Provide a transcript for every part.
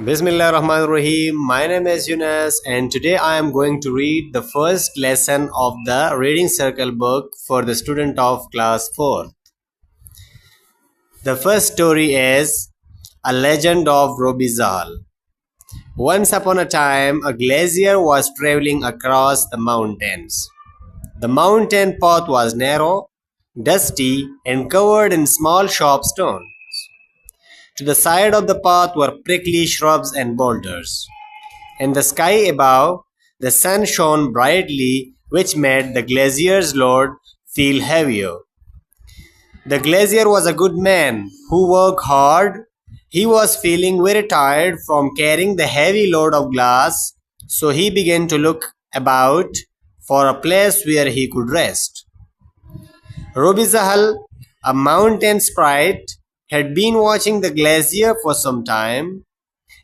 Bismillah Rahman Rahim. My name is Yunus, and today I am going to read the first lesson of the Reading Circle book for the student of class 4. The first story is A Legend of Rubhizahal. Once upon a time, a glacier was traveling across the mountains. The mountain path was narrow, dusty, and covered in small sharp stones. To the side of the path were prickly shrubs and boulders. In the sky above, the sun shone brightly, which made the glacier's load feel heavier. The glacier was a good man who worked hard. He was feeling very tired from carrying the heavy load of glass, so he began to look about for a place where he could rest. Rubhizahal, a mountain sprite, had been watching the glacier for some time.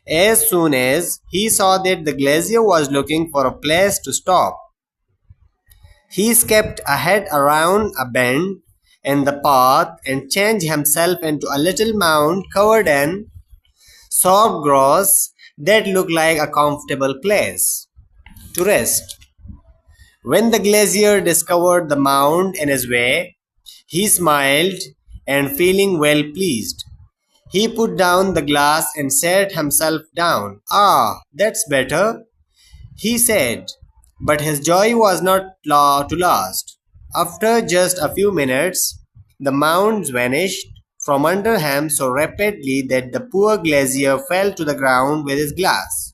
As soon as he saw that the glacier was looking for a place to stop, he skipped ahead around a bend in the path and changed himself into a little mound covered in soft grass that looked like a comfortable place to rest. When the glacier discovered the mound in his way, he smiled and feeling well pleased. He put down the glass and sat himself down. "Ah, that's better," he said. But his joy was not to last. After just a few minutes, the mounds vanished from under him so rapidly that the poor glacier fell to the ground with his glass.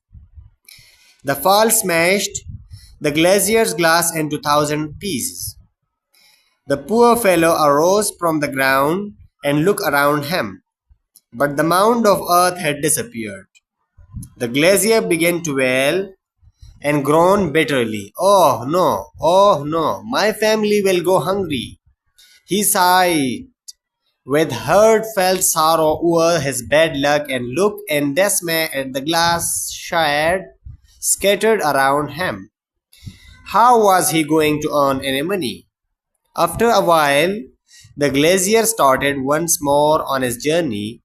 The fall smashed the glacier's glass into 1,000 pieces. The poor fellow arose from the ground and looked around him, but the mound of earth had disappeared. The glacier began to wail and groan bitterly. Oh no, my family will go hungry." He sighed with heartfelt sorrow over his bad luck and looked in dismay at the glass shards scattered around him. How was he going to earn any money? After a while, the glacier started once more on his journey.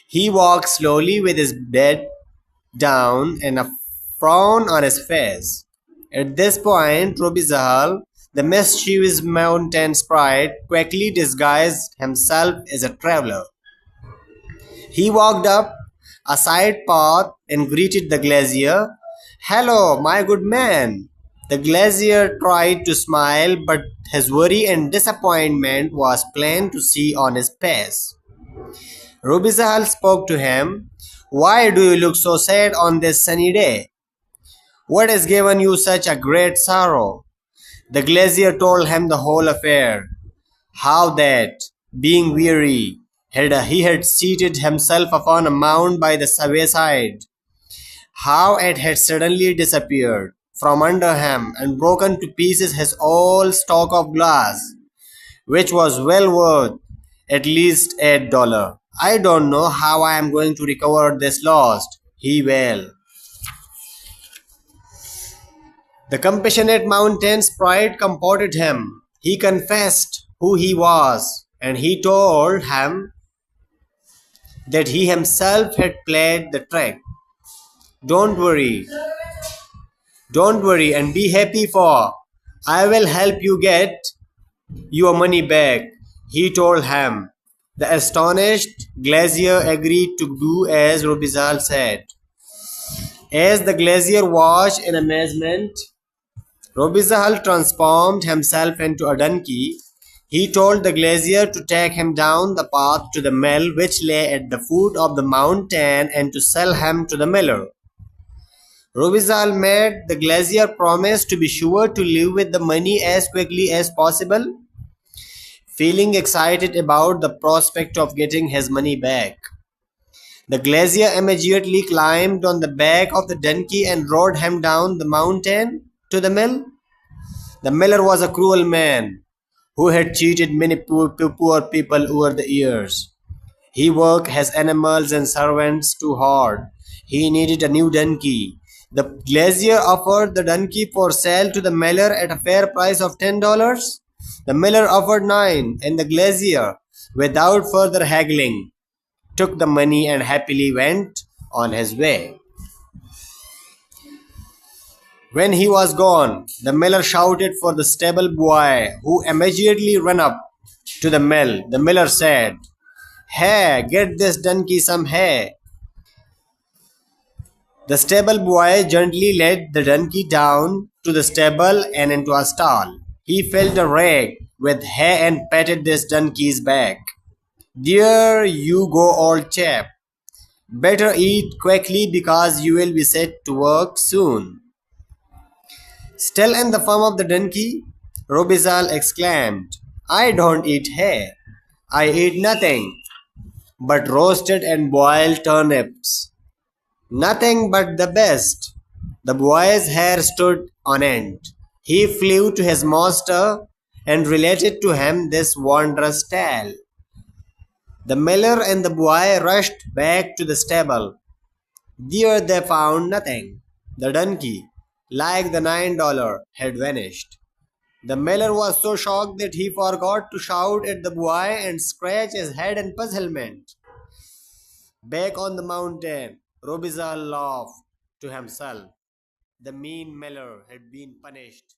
He walked slowly with his head down and a frown on his face. At this point, Rubhizahal, the mischievous mountain sprite, quickly disguised himself as a traveler. He walked up a side path and greeted the glacier. "Hello, my good man." The glacier tried to smile, but his worry and disappointment was plain to see on his face. Rubhizahal spoke to him. "Why do you look so sad on this sunny day? What has given you such a great sorrow?" The glacier told him the whole affair. How that, being weary, he had seated himself upon a mound by the wayside. How it had suddenly disappeared from under him and broken to pieces his whole stock of glass, which was well worth at least $8. "I don't know how I am going to recover this loss," he wailed. The compassionate mountain sprite comforted him. He confessed who he was, and he told him that he himself had played the trick. Don't worry and be happy, for I will help you get your money back," he told him. The astonished glacier agreed to do as Rubhizahal said. As the glacier watched in amazement, Rubhizahal transformed himself into a donkey. He told the glacier to take him down the path to the mill which lay at the foot of the mountain and to sell him to the miller. Rubhizahal made the glacier promise to be sure to leave with the money as quickly as possible. Feeling excited about the prospect of getting his money back, the glacier immediately climbed on the back of the donkey and rode him down the mountain to the mill. The miller was a cruel man who had cheated many poor people over the years. He worked his animals and servants too hard. He needed a new donkey. The glacier offered the donkey for sale to the miller at a fair price of $10. The miller offered 9, and the glacier, without further haggling, took the money and happily went on his way. When he was gone, the miller shouted for the stable boy, who immediately ran up to the mill. The miller said, "Hey, get this donkey some hay." The stable boy gently led the donkey down to the stable and into a stall. He filled a rag with hay and patted this donkey's back. "There you go, old chap. Better eat quickly because you will be set to work soon." "Still in the form of the donkey?" Rubhizahal exclaimed. "I don't eat hay. I eat nothing but roasted and boiled turnips. Nothing but the best." The boy's hair stood on end. He flew to his master and related to him this wondrous tale. The miller and the boy rushed back to the stable. There they found nothing. The donkey, like the $9, had vanished. The miller was so shocked that he forgot to shout at the boy and scratch his head in puzzlement. Back on the mountain, Robizal laughed to himself. The mean miller had been punished.